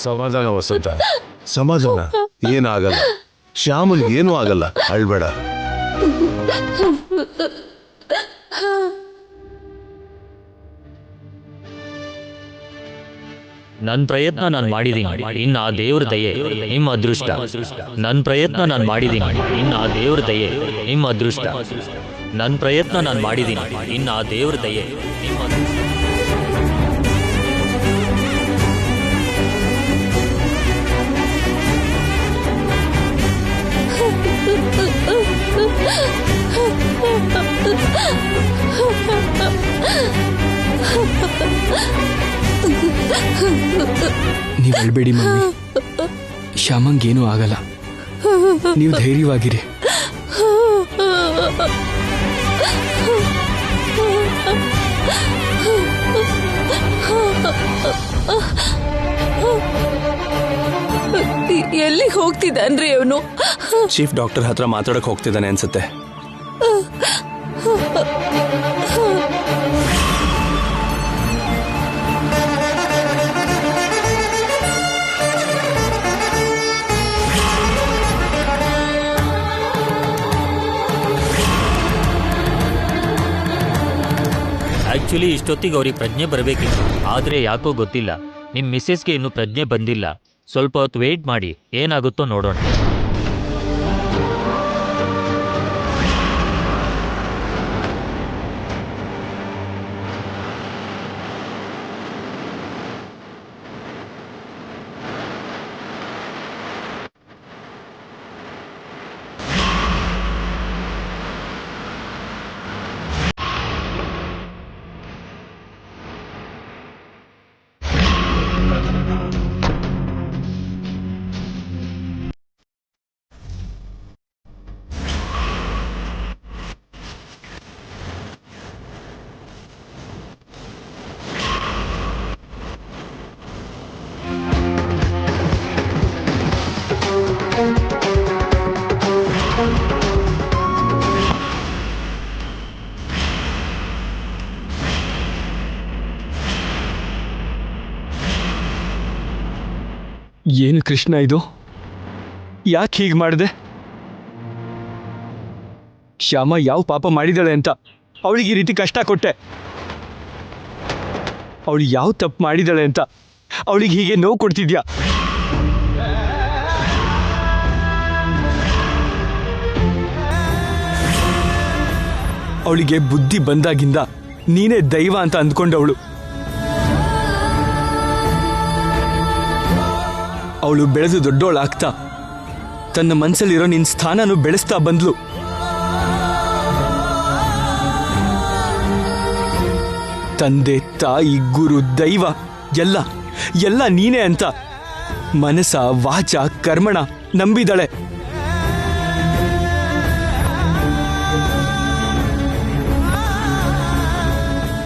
ಸಮಾಧಾನ ವಸಂತ, ಸಮಾಧಾನ. ಏನಾಗಲ್ಲ, ಶ್ಯಾಮಲ್ ಏನೂ ಆಗಲ್ಲ, ಅಳ್ಬೇಡ. ನನ್ನ ಪ್ರಯತ್ನ ನಾನು ಮಾಡಿದ್ದೀನಿ, ಇನ್ನು ಆ ದೇವ್ರ ದಯೆ ನಿಮ್ಮ ಅದೃಷ್ಟ. ನನ್ನ ಪ್ರಯತ್ನ ನಾನು ಮಾಡಿದ್ದೀನಿ, ಇನ್ನು ಆ ದೇವ್ರ ದಯೆ ನಿಮ್ಮ ಅದೃಷ್ಟ. ನನ್ನ ಪ್ರಯತ್ನ ನಾನು ಮಾಡಿದ್ದೀನಿ, ಇನ್ನು ಆ ದೇವ್ರ ದಯೆ ನಿಮ್ಮ ಅದೃಷ್ಟ. ನೀವು ಅಳ್ಬೇಡಿ ಮಮ್ಮಿ, ಶ್ಯಾಮಂಗೇನೂ ಆಗಲ್ಲ. ನೀವು ಧೈರ್ಯವಾಗಿರಿ. ಎಲ್ಲಿ ಹೋಗ್ತಿದ್ದಾನ್ರಿ ಅವನು? ಚೀಫ್ ಡಾಕ್ಟರ್ ಹತ್ರ ಮಾತಾಡಕ್ ಹೋಗ್ತಿದ್ದಾನೆ ಅನ್ಸುತ್ತೆ. ಆ್ಯಕ್ಚುಲಿ ಇಷ್ಟೊತ್ತಿಗೆ ಅವ್ರಿಗೆ ಪ್ರಜ್ಞೆ ಬರಬೇಕಿತ್ತು, ಆದರೆ ಯಾಕೋ ಗೊತ್ತಿಲ್ಲ. ನಿಮ್ಮ ಮಿಸ್ಸೆಸ್ಗೆ ಇನ್ನೂ ಪ್ರಜ್ಞೆ ಬಂದಿಲ್ಲ. ಸ್ವಲ್ಪ ಹೊತ್ತು ವೆಯ್ಟ್ ಮಾಡಿ, ಏನಾಗುತ್ತೋ ನೋಡೋಣ. ಏನು ಕೃಷ್ಣ ಇದು? ಯಾಕೆ ಹೀಗೆ ಮಾಡಿದೆ? ಶ್ಯಾಮ ಯಾವ ಪಾಪ ಮಾಡಿದಾಳೆ ಅಂತ ಅವಳಿಗೆ ಈ ರೀತಿ ಕಷ್ಟ ಕೊಟ್ಟೆ? ಅವಳು ಯಾವ ತಪ್ಪು ಮಾಡಿದಾಳೆ ಅಂತ ಅವಳಿಗೆ ಹೀಗೆ ನೋವು ಕೊಡ್ತಿದ್ಯಾ? ಅವಳಿಗೆ ಬುದ್ಧಿ ಬಂದಾಗಿಂದ ನೀನೇ ದೈವ ಅಂತ ಅಂದ್ಕೊಂಡವಳು. ಅವಳು ಬೆಳೆದು ದೊಡ್ಡವಳಾಗ್ತಾ ತನ್ನ ಮನಸ್ಸಲ್ಲಿರೋ ನಿನ್ನ ಸ್ಥಾನನೂ ಬೆಳೆಸ್ತಾ ಬಂದ್ಲು. ತಂದೆ, ತಾಯಿ, ಗುರು, ದೈವ ಎಲ್ಲ ಎಲ್ಲ ನೀನೇ ಅಂತ ಮನಸ, ವಾಚ, ಕರ್ಮಣ ನಂಬಿದಳೆ.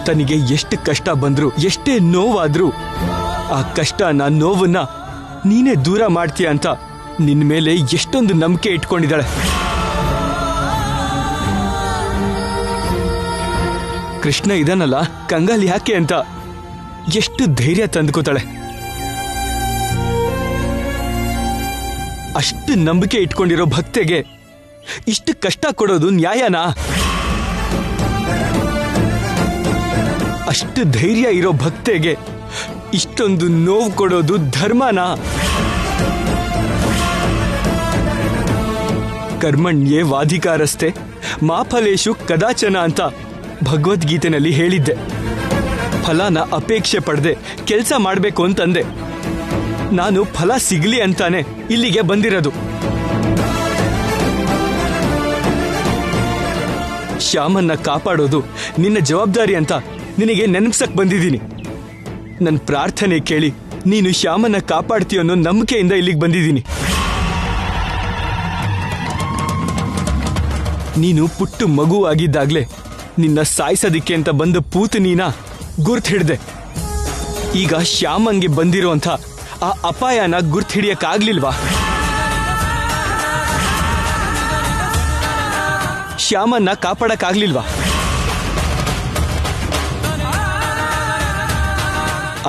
ತನಗೆ ಎಷ್ಟು ಕಷ್ಟ ಬಂದ್ರು, ಎಷ್ಟೇ ನೋವಾದ್ರೂ ಆ ಕಷ್ಟನ, ನೋವನ್ನ ನೀನೇ ದೂರ ಮಾಡ್ತೀಯ ಅಂತ ನಿನ್ನ ಮೇಲೆ ಎಷ್ಟೊಂದು ನಂಬಿಕೆ ಇಟ್ಕೊಂಡಿದ್ದಾಳೆ. ಕೃಷ್ಣ ಇದನ್ನಲ್ಲ, ಕಂಗಾಲ್ ಯಾಕೆ ಅಂತ ಎಷ್ಟು ಧೈರ್ಯ ತಂದ್ಕೋತಾಳೆ. ಅಷ್ಟು ನಂಬಿಕೆ ಇಟ್ಕೊಂಡಿರೋ ಭಕ್ತೆಗೆ ಇಷ್ಟು ಕಷ್ಟ ಕೊಡೋದು ನ್ಯಾಯನಾ? ಅಷ್ಟು ಧೈರ್ಯ ಇರೋ ಭಕ್ತೆಗೆ ಇಷ್ಟೊಂದು ನೋವು ಕೊಡೋದು ಧರ್ಮನಾ? ಕರ್ಮಣ್ಯೇ ವಾಧಿಕಾರಸ್ಥೆ ಮಾ ಫಲೇಶು ಕದಾಚನ ಅಂತ ಭಗವದ್ಗೀತೆನಲ್ಲಿ ಹೇಳಿದ್ದೆ. ಫಲನ ಅಪೇಕ್ಷೆ ಪಡೆದೆ ಕೆಲಸ ಮಾಡಬೇಕು ಅಂತಂದೆ. ನಾನು ಫಲ ಸಿಗ್ಲಿ ಅಂತಾನೆ ಇಲ್ಲಿಗೆ ಬಂದಿರೋದು. ಶ್ಯಾಮನ್ನ ಕಾಪಾಡೋದು ನಿನ್ನ ಜವಾಬ್ದಾರಿ ಅಂತ ನಿನಗೆ ನೆನಪಿಸಕ್ ಬಂದಿದ್ದೀನಿ. ನನ್ನ ಪ್ರಾರ್ಥನೆ ಕೇಳಿ ನೀನು ಶ್ಯಾಮನ್ನ ಕಾಪಾಡ್ತೀಯ ಅನ್ನೋ ನಂಬಿಕೆಯಿಂದ ಇಲ್ಲಿಗೆ ಬಂದಿದ್ದೀನಿ. ನೀನು ಪುಟ್ಟು ಮಗು ಆಗಿದ್ದಾಗ್ಲೇ ನಿನ್ನ ಸಾಯಿಸೋದಿಕ್ಕೆ ಅಂತ ಬಂದ ಪೂತನಿನ ಗುರ್ತು ಹಿಡ್ದೆ. ಈಗ ಶ್ಯಾಮಂಗೆ ಬಂದಿರೋಂಥ ಆ ಅಪಾಯನ ಗುರ್ತು ಹಿಡಿಯಕ್ಕಾಗ್ಲಿಲ್ವಾ? ಶ್ಯಾಮನ್ನ ಕಾಪಾಡಕ್ಕಾಗ್ಲಿಲ್ವಾ?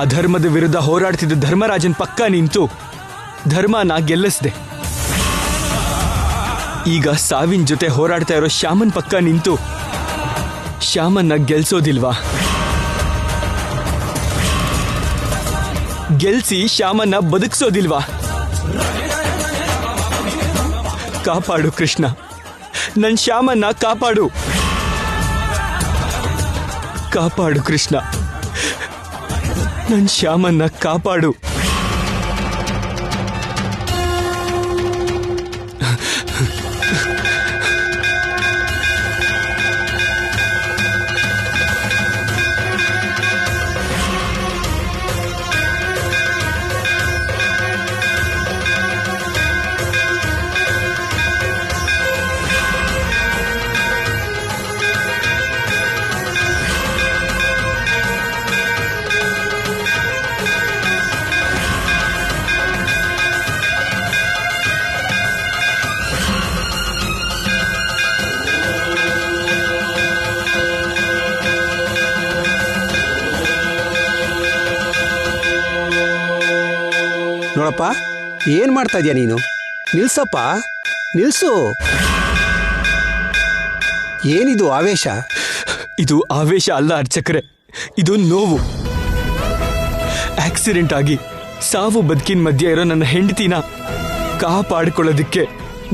ಅಧರ್ಮದ ವಿರುದ್ಧ ಹೋರಾಡ್ತಿದ್ದ ಧರ್ಮರಾಜನ್ ಪಕ್ಕ ನಿಂತು ಧರ್ಮನ ಗೆಲ್ಲಿಸ್ದೆ. ಈಗ ಸಾವಿನ ಜೊತೆ ಹೋರಾಡ್ತಾ ಇರೋ ಶ್ಯಾಮನ್ ಪಕ್ಕ ನಿಂತು ಶ್ಯಾಮನ್ನ ಗೆಲ್ಸೋದಿಲ್ವಾ? ಗೆಲ್ಸಿ ಶ್ಯಾಮನ್ನ ಬದುಕಿಸೋದಿಲ್ವಾ? ಕಾಪಾಡು ಕೃಷ್ಣ, ನನ್ ಶ್ಯಾಮನ್ನ ಕಾಪಾಡು. ಕಾಪಾಡು ಕೃಷ್ಣ, ನನ್ ಶ್ಯಾಮನ್ನ ಕಾಪಾಡು. ನೋಡಪ್ಪ, ಏನ್ ಮಾಡ್ತಾ ಇದೀಯ ನೀನು? ನಿಲ್ಸಪ್ಪ, ನಿಲ್ಸು. ಏನಿದು ಆವೇಶ? ಇದು ಆವೇಶ ಅಲ್ಲ ಅರ್ಚಕರೇ, ಇದು ನೋವು. ಆಕ್ಸಿಡೆಂಟ್ ಆಗಿ ಸಾವು ಬದುಕಿನ ಮಧ್ಯೆ ಇರೋ ನನ್ನ ಹೆಂಡತಿನ ಕಾಪಾಡಿಕೊಳ್ಳೋದಕ್ಕೆ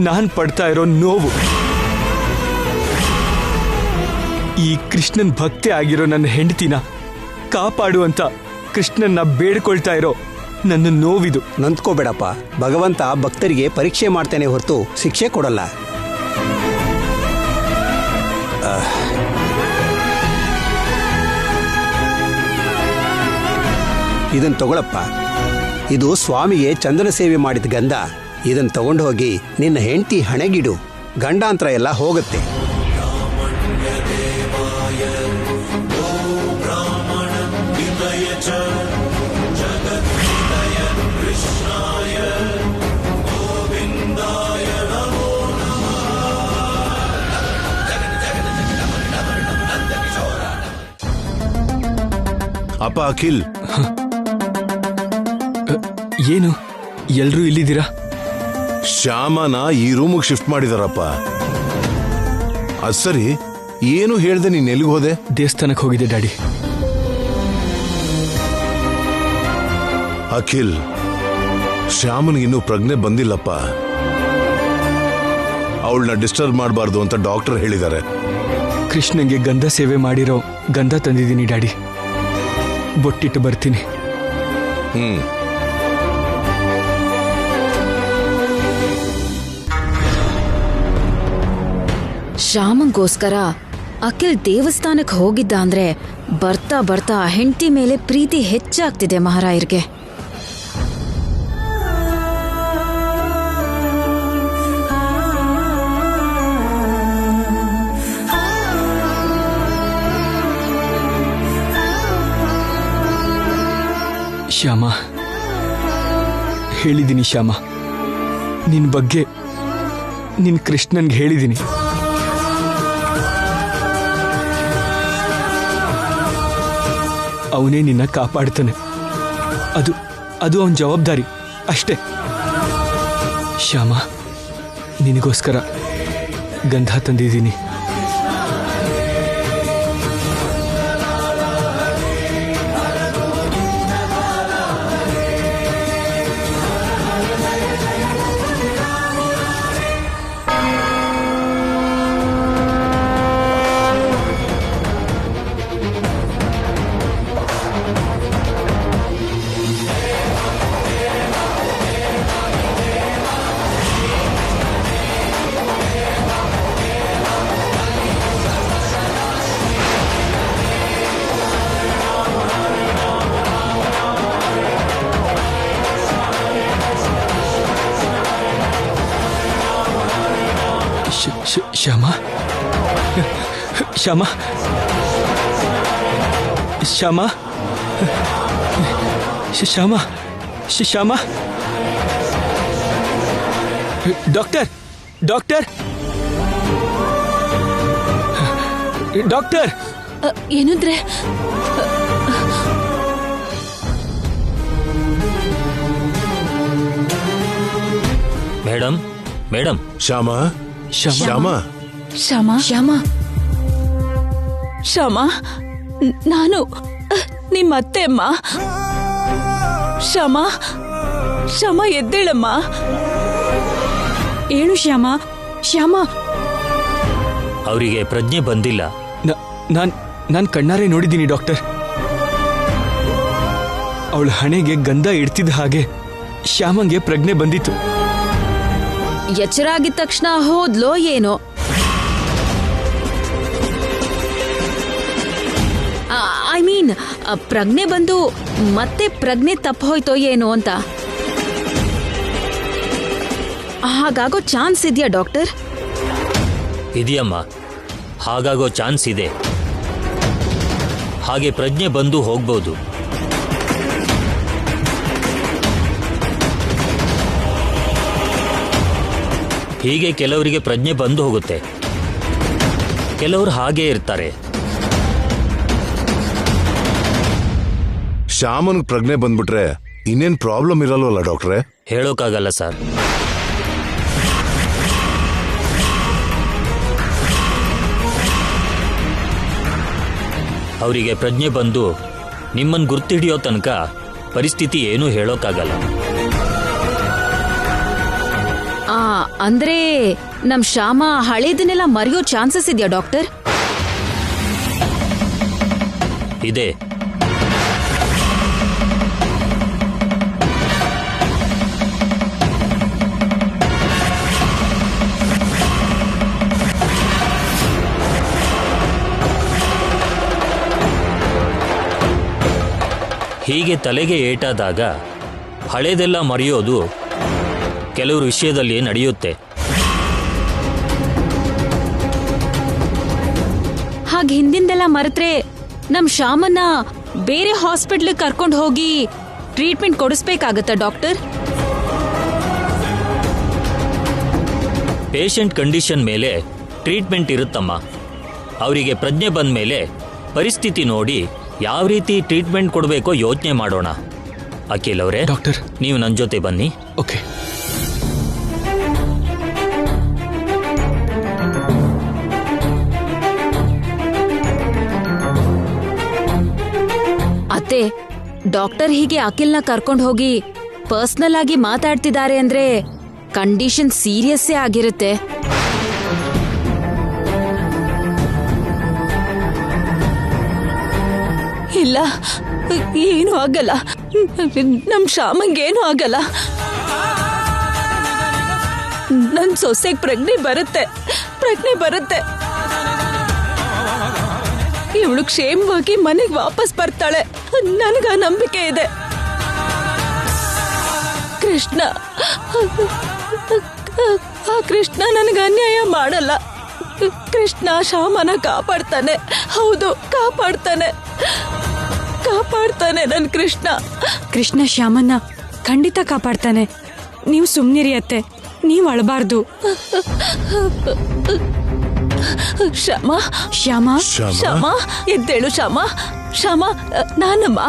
ನಾನ್ ಪಡ್ತಾ ಇರೋ ನೋವು. ಈ ಕೃಷ್ಣನ್ ಭಕ್ತಿ ಆಗಿರೋ ನನ್ನ ಹೆಂಡತಿನ ಕಾಪಾಡುವಂತ ಕೃಷ್ಣನ್ನ ಬೇಡ್ಕೊಳ್ತಾ ಇರೋ ನನ್ನ ನೋವಿದು. ನಂದ್ಕೋಬೇಡಪ್ಪ, ಭಗವಂತ ಭಕ್ತರಿಗೆ ಪರೀಕ್ಷೆ ಮಾಡ್ತೇನೆ ಹೊರತು ಶಿಕ್ಷೆ ಕೊಡಲ್ಲ. ಇದನ್ ತಗೊಳಪ್ಪ, ಇದು ಸ್ವಾಮಿಗೆ ಚಂದನ ಸೇವೆ ಮಾಡಿದ ಗಂಧ. ಇದನ್ ತಗೊಂಡು ಹೋಗಿ ನಿನ್ನ ಹೆಂಡತಿ ಹಣೆಗಿಡು, ಗಂಡಾಂತರ ಎಲ್ಲ ಹೋಗುತ್ತೆ. ಅಪ್ಪ ಅಖಿಲ್, ಏನು ಎಲ್ರೂ ಇಲ್ಲಿದ್ದೀರಾ? ಶ್ಯಾಮನ ಈ ರೂಮಿಗೆ ಶಿಫ್ಟ್ ಮಾಡಿದಾರಪ್ಪ. ಅದ್ ಸರಿ, ಏನು ಹೇಳ್ದೆ ನೀನ್ ಎಲ್ಲಿಗೆ ಹೋದೆ? ದೇವಸ್ಥಾನಕ್ಕೆ ಹೋಗಿದೆ ಡ್ಯಾಡಿ. ಅಖಿಲ್, ಶ್ಯಾಮನ್ಗಿನ್ನೂ ಪ್ರಜ್ಞೆ ಬಂದಿಲ್ಲಪ್ಪ. ಅವಳನ್ನ ಡಿಸ್ಟರ್ಬ್ ಮಾಡಬಾರ್ದು ಅಂತ ಡಾಕ್ಟರ್ ಹೇಳಿದ್ದಾರೆ. ಕೃಷ್ಣಂಗೆ ಗಂಧ ಸೇವೆ ಮಾಡಿರೋ ಗಂಧ ತಂದಿದ್ದೀನಿ ಡ್ಯಾಡಿ, ಬೊಟ್ಟಿಟ್ಟು ಬರ್ತೀನಿ. ಶ್ಯಾಮಂಗೋಸ್ಕರ ಅಖಿಲ್ ದೇವಸ್ಥಾನಕ್ಕೆ ಹೋಗಿದ್ದ ಅಂದ್ರೆ ಬರ್ತಾ ಬರ್ತಾ ಹೆಂಡತಿ ಮೇಲೆ ಪ್ರೀತಿ ಹೆಚ್ಚಾಗ್ತಿದೆ ಮಹಾರಾಯರ್ಗೆ. ಶ್ಯಾಮ, ಹೇಳಿದ್ದೀನಿ ಶ್ಯಾಮ, ನಿನ್ ಬಗ್ಗೆ ನಿನ್ ಕೃಷ್ಣನ್ಗೆ ಹೇಳಿದ್ದೀನಿ. ಅವನೇ ನಿನ್ನ ಕಾಪಾಡ್ತಾನೆ. ಅದು ಅವನ ಜವಾಬ್ದಾರಿ ಅಷ್ಟೇ. ಶ್ಯಾಮ, ನಿನಗೋಸ್ಕರ ಗಂಧ ತಂದಿದ್ದೀನಿ. Shyama, Shyama, Shyama, Shyama, Shyama. Doctor, doctor, doctor. ಏನಂದ್ರೆ ಮೇಡಮ್ ಮೇಡಮ್ ಶ್ಯಾಮ ಶ್ಯಾಮ ಶ್ಯಾಮ ಶ್ಯಾಮ ಶ್ಯಾಮ ಶ್ಯಾಮ ನಾನು ನಿಮ್ಮ ಅತ್ತೆ ಅಮ್ಮ. ಶ್ಯಾಮ ಶ್ಯಾಮ ಎದ್ದೇಳಮ್ಮ. ಏಳು ಶ್ಯಾಮ ಶ್ಯಾಮ. ಅವರಿಗೆ ಪ್ರಜ್ಞೆ ಬಂದಿಲ್ಲ. ನಾನ್ ಕಣ್ಣಾರೆ ನೋಡಿದ್ದೀನಿ ಡಾಕ್ಟರ್. ಅವಳ ಹಣೆಗೆ ಗಂಧ ಇಡ್ತಿದ್ದ ಹಾಗೆ ಶ್ಯಾಮಂಗೆ ಪ್ರಜ್ಞೆ ಬಂದಿತ್ತು. ಎಚ್ಚರ ಆಗಿದ ತಕ್ಷಣ ಹೋದ್ಲೋ ಏನೋ. ಐ ಮೀನ್ ಪ್ರಜ್ಞೆ ಬಂದು ಮತ್ತೆ ಪ್ರಜ್ಞೆ ತಪ್ಪ ಹೋಯ್ತೋ ಏನೋ ಅಂತ. ಹಾಗಾಗೋ ಚಾನ್ಸ್ ಇದೆಯಾ ಡಾಕ್ಟರ್? ಇದೆಯಮ್ಮ, ಹಾಗಾಗೋ ಚಾನ್ಸ್ ಇದೆ. ಹಾಗೆ ಪ್ರಜ್ಞೆ ಬಂದು ಹೋಗ್ಬೋದು. ಹೀಗೆ ಕೆಲವರಿಗೆ ಪ್ರಜ್ಞೆ ಬಂದು ಹೋಗುತ್ತೆ, ಕೆಲವರು ಹಾಗೇ ಇರ್ತಾರೆ. ಶ್ಯಾಮನ್ ಪ್ರಜ್ಞೆ ಬಂದ್ಬಿಟ್ರೆ ಇನ್ನೇನ್ ಪ್ರಾಬ್ಲಮ್ ಇರಲ್ವಲ್ಲ ಡಾಕ್ಟ್ರೆ? ಹೇಳೋಕ್ಕಾಗಲ್ಲ ಸರ್. ಅವರಿಗೆ ಪ್ರಜ್ಞೆ ಬಂದು ನಿಮ್ಮನ್ನು ಗುರ್ತಿಡಿಯೋ ತನಕ ಪರಿಸ್ಥಿತಿ ಏನೂ ಹೇಳೋಕ್ಕಾಗಲ್ಲ. ಅಂದ್ರೆ ನಮ್ ಶ್ಯಾಮ ಹಳೇದನ್ನೆಲ್ಲ ಮರೆಯೋ ಚಾನ್ಸಸ್ ಇದೆಯಾ ಡಾಕ್ಟರ್? ಇದೆ. ಹೀಗೆ ತಲೆಗೆ ಏಟಾದಾಗ ಹಳೇದೆಲ್ಲ ಮರೆಯೋದು ಕೆಲವ್ರ ವಿಷಯದಲ್ಲಿ ನಡೆಯುತ್ತೆ. ಹಾಗೆ ಹಿಂದಿಂದೆಲ್ಲ ಮರೆತ್ರೆ ನಮ್ ಶ್ಯಾಮನ್ನ ಬೇರೆ ಹಾಸ್ಪಿಟ್ಲಿಗೆ ಕರ್ಕೊಂಡು ಹೋಗಿ ಟ್ರೀಟ್ಮೆಂಟ್ ಕೊಡಿಸ್ಬೇಕಾಗತ್ತಾ ಡಾಕ್ಟರ್? ಪೇಷಂಟ್ ಕಂಡೀಷನ್ ಮೇಲೆ ಟ್ರೀಟ್ಮೆಂಟ್ ಇರುತ್ತಮ್ಮ. ಅವರಿಗೆ ಪ್ರಜ್ಞೆ ಬಂದ ಮೇಲೆ ಪರಿಸ್ಥಿತಿ ನೋಡಿ ಯಾವ ರೀತಿ ಟ್ರೀಟ್ಮೆಂಟ್ ಕೊಡಬೇಕೋ ಯೋಚನೆ ಮಾಡೋಣ. ಅಖಿಲ್ ಅವರೇ, ಡಾಕ್ಟರ್ ನೀವು ನನ್ನ ಜೊತೆ ಬನ್ನಿ. ಓಕೆ. ಅತ್ತೆ, ಡಾಕ್ಟರ್ ಹೀಗೆ ಅಖಿಲ್ನ ಕರ್ಕೊಂಡು ಹೋಗಿ ಪರ್ಸನಲ್ ಆಗಿ ಮಾತಾಡ್ತಿದ್ದಾರೆ ಅಂದ್ರೆ ಕಂಡೀಷನ್ ಸೀರಿಯಸ್ಸೇ ಆಗಿರುತ್ತೆ. ಇಲ್ಲ, ಏನು ಆಗಲ್ಲ. ನಮ್ ಶ್ಯಾಮಂಗೇನು ಆಗಲ್ಲ. ನನ್ ಸೊಸೆಗೆ ಪ್ರಜ್ಞೆ ಬರುತ್ತೆ. ಇವಳು ಕ್ಷೇಮವಾಗಿ ಮನೆಗೆ ವಾಪಸ್ ಬರ್ತಾಳೆ. ನನಗ ನಂಬಿಕೆ ಇದೆ. ಕೃಷ್ಣ ನನಗ ಅನ್ಯಾಯ ಮಾಡಲ್ಲ. ಕೃಷ್ಣ ಶ್ಯಾಮನ ಕಾಪಾಡ್ತಾನೆ. ಹೌದು, ಕಾಪಾಡ್ತಾನೆ ನನ್ ಕೃಷ್ಣ. ಕೃಷ್ಣ ಶ್ಯಾಮನ್ನ ಖಂಡಿತ ಕಾಪಾಡ್ತಾನೆ. ನೀವು ಸುಮ್ನಿರಿ ಅತ್ತೆ, ನೀವು ಅಳಬಾರ್ದು. ಶ್ಯಾಮ ಶ್ಯಾಮ ಶ್ಯಾಮ ಎದ್ದೇಳು. ಶ್ಯಾಮ ನಾನಮ್ಮ,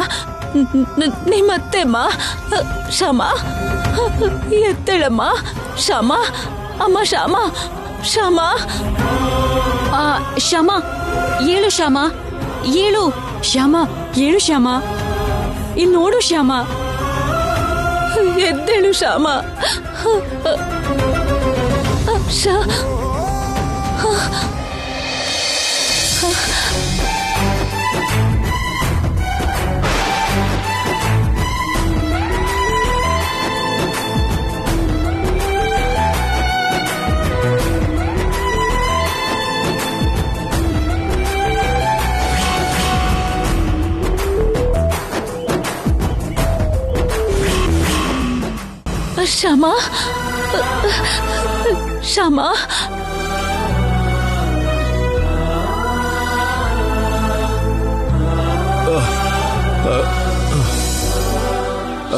ನಿಮ್ಮತ್ತೆಮ್ಮ. ಶ್ಯಾಮ ಎದ್ದೇಳಮ್ಮ. ಶ್ಯಾಮ ಅಮ್ಮ. ಶ್ಯಾಮ ಶ್ಯಾಮ ಏಳು. ಶ್ಯಾಮ ಏಳು. ಶ್ಯಾಮ ಏಳು. ಶ್ಯಾಮ ಇಲ್ಲಿ ನೋಡು. ಶ್ಯಾಮ ಎದ್ದೇಳು. ಶ್ಯಾಮ ಶ್ಯಾಮ ಶ್ಯಾಮ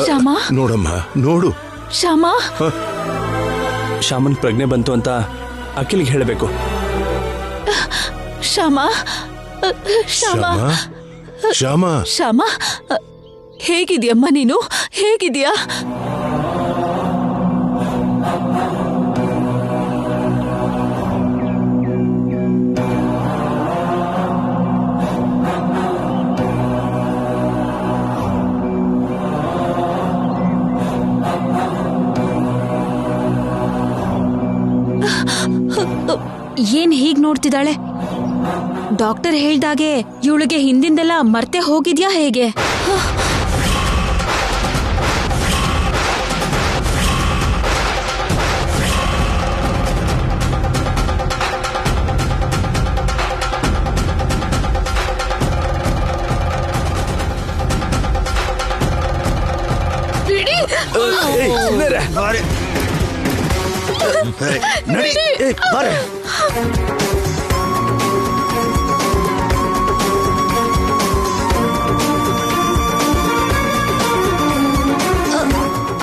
ಶ್ಯಾಮ ನೋಡಮ್ಮ, ನೋಡು. ಶ್ಯಾಮ ಶ್ಯಾಮನ್ ಪ್ರಜ್ಞೆ ಬಂತು ಅಂತ ಅಖಿಲ್ಗೆ ಹೇಳಬೇಕು. ಶ್ಯಾಮ ಶ್ಯಾಮ ಶ್ಯಾಮ ಶ್ಯಾಮ ಹೇಗಿದ್ಯಮ್ಮ ನೀನು? ಹೇಗಿದ್ಯಾ? ಹೀಗ್ ನೋಡ್ತಿದ್ದಾಳೆ? ಡಾಕ್ಟರ್ ಹೇಳ್ದಾಗೆ ಇವಳಿಗೆ ಹಿಂದಿಂದೆಲ್ಲ ಮರ್ತೆ ಹೋಗಿದ್ಯಾ ಹೇಗೆ?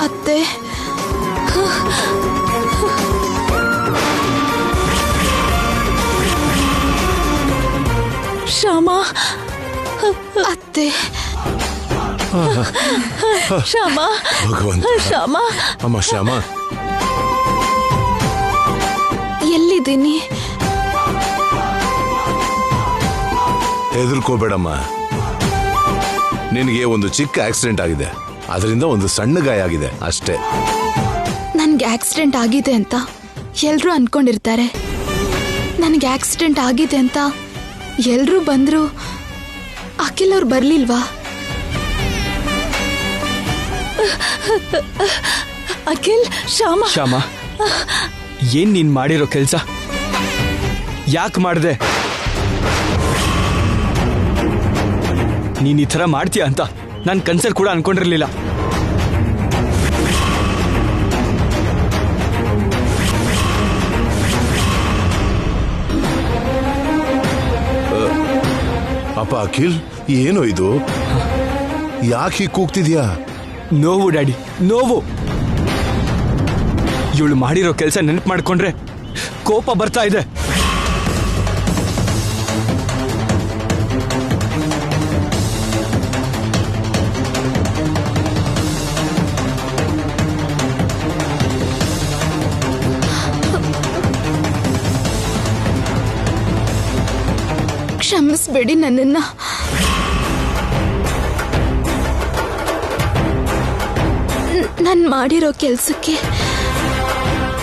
ಅತ್ತೆ, ಶ್ಯಾಮ, ಅತ್ತೆ, ಶ್ಯಾಮ, ಭಗವಂತ. ಶ್ಯಾಮ, ಅಮ್ಮ ಶ್ಯಾಮ, ಎಲ್ಲಿದ್ದೀನಿ? ಹೆದರ್ಕೋಬೇಡಮ್ಮ. ನಿನಗೆ ಒಂದು ಚಿಕ್ಕ ಆಕ್ಸಿಡೆಂಟ್ ಆಗಿದೆ, ಅದರಿಂದ ಒಂದು ಸಣ್ಣ ಗಾಯ ಆಗಿದೆ ಅಷ್ಟೇ. ನನ್ಗೆ ಆಕ್ಸಿಡೆಂಟ್ ಆಗಿದೆ ಅಂತ ಎಲ್ರೂ ಅನ್ಕೊಂಡಿರ್ತಾರೆ. ನನಗೆ ಆಕ್ಸಿಡೆಂಟ್ ಆಗಿದೆ ಅಂತ ಎಲ್ರೂ ಬಂದ್ರು ಅಖಿಲ್ ಅವ್ರು ಬರ್ಲಿಲ್ವಾ? ಅಖಿಲ್, ಶ್ಯಾಮ, ಶ್ಯಾಮ, ಏನ್ ನೀನ್ ಮಾಡಿರೋ ಕೆಲ್ಸ? ಯಾಕೆ ಮಾಡ್ದೆ? ನೀನ್ ಈ ಥರ ಮಾಡ್ತೀಯ ಅಂತ ನಾನು ಕನ್ಸಲ್ ಕೂಡ ಅನ್ಕೊಂಡಿರ್ಲಿಲ್ಲ. ಅಪ್ಪ ಅಖಿಲ್, ಏನು ಇದು? ಯಾಕೆ ಹೀಗೆ ಕೂಗ್ತಿದ್ಯಾ? ನೋವು ಡ್ಯಾಡಿ, ನೋವು. ಇವಳು ಮಾಡಿರೋ ಕೆಲಸ ನೆನಪು ಮಾಡ್ಕೊಂಡ್ರೆ ಕೋಪ ಬರ್ತಾ ಇದೆ. ಕ್ಷಮಿಸ್ಬೇಡಿ ನನ್ನನ್ನ. ನಾನು ಮಾಡಿರೋ ಕೆಲ್ಸಕ್ಕೆ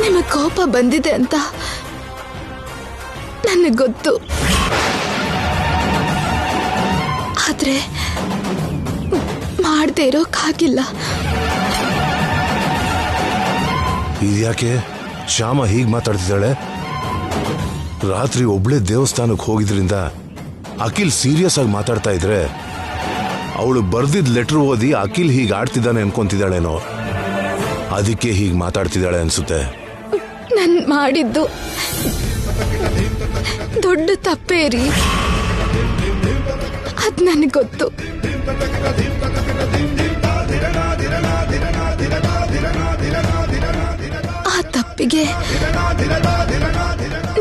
ನಿಮಗೆ ಕೋಪ ಬಂದಿದೆ ಅಂತ ನನಗೆ ಗೊತ್ತು. ಆದ್ರೆ ಮಾಡದೇ ಇರೋಕ್ಕಾಗಿಲ್ಲ. ಇದ್ಯಾಕೆ ಶ್ಯಾಮ ಹೀಗೆ ಮಾತಾಡ್ತಿದ್ದಾಳೆ? ರಾತ್ರಿ ಒಬ್ಳೆ ದೇವಸ್ಥಾನಕ್ಕೆ ಹೋಗಿದ್ರಿಂದ ಅಖಿಲ್ ಸೀರಿಯಸ್ ಆಗಿ ಮಾತಾಡ್ತಾ ಇದ್ರೆ ಅವಳು ಬರ್ದಿದ್ ಲೆಟರ್ ಓದಿ ಅಖಿಲ್ ಹೀಗೆ ಆಡ್ತಿದ್ದಾನೆ ಅನ್ಕೊಂತಿದ್ದಾಳೇನೋ, ಅದಕ್ಕೆ ಹೀಗೆ ಮಾತಾಡ್ತಿದ್ದಾಳೆ ಅನ್ಸುತ್ತೆ. ನನ್ ಮಾಡಿದ್ದು ದೊಡ್ಡ ತಪ್ಪೇ ರೀ, ಅದ್ ನನಗೆ ಗೊತ್ತು. ಆ ತಪ್ಪಿಗೆ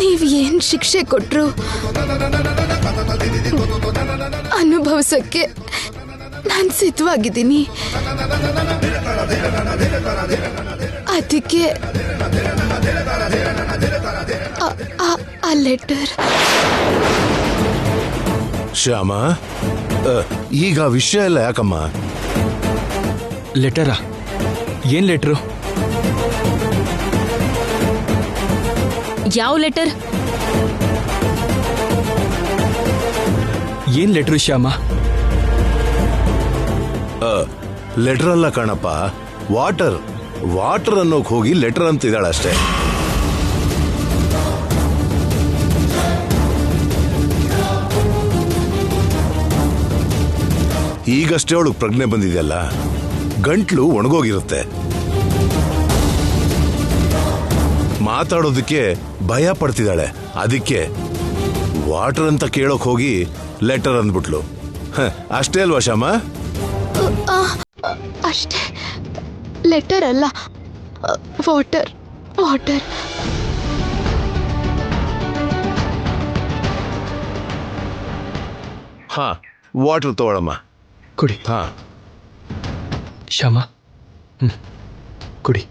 ನೀವ್ ಏನ್ ಶಿಕ್ಷೆ ಕೊಟ್ರು ಅನುಭವಿಸಕ್ಕೆ ನಾನ್ ಸಿದ್ಧವಾಗಿದ್ದೀನಿ. ಅದಕ್ಕೆ ಆ ಲೆಟರ್. ಶ್ಯಾಮ, ಈಗ ವಿಷಯ ಎಲ್ಲ ಯಾಕಮ್ಮ? ಲೆಟರಾ? ಏನ್ ಲೆಟ್ರು? ಯಾವ ಲೆಟರ್? ಏನ್ ಲೆಟ್ರು ಶ್ಯಾಮ? ಲೆಟರ್ ಅಲ್ಲ ಕಣಪ್ಪ, ವಾಟರ್. ವಾಟರ್ ಅನ್ನೋಕ್ ಹೋಗಿ ಲೆಟರ್ ಅಂತಿದ್ದಾಳೆ ಅಷ್ಟೇ. ಈಗಷ್ಟೇ ಅವಳು ಪ್ರಜ್ಞೆ ಬಂದಿದೆಯಲ್ಲ, ಗಂಟ್ಲು ಒಣಗೋಗಿರುತ್ತೆ. ಮಾತಾಡೋದಕ್ಕೆ ಭಯ ಪಡ್ತಿದ್ದಾಳೆ. ಅದಕ್ಕೆ ವಾಟರ್ ಅಂತ ಕೇಳೋಕ್ ಹೋಗಿ ಲೆಟರ್ ಅಂದ್ಬಿಟ್ಲು. ಅಷ್ಟೇ ಅಲ್ವಾ ಶ್ಯಾಮ? ಅಷ್ಟೇ, ಲೆಟರ್ ಅಲ್ಲ, ವಾಟರ್. ವಾಟರ್. ಹಾ, ವಾಟರ್ ತಗೊಳಮ್ಮ. ಕುಡಿ. ಹಾ ಶ್ಯಾಮ, ಕುಡಿ.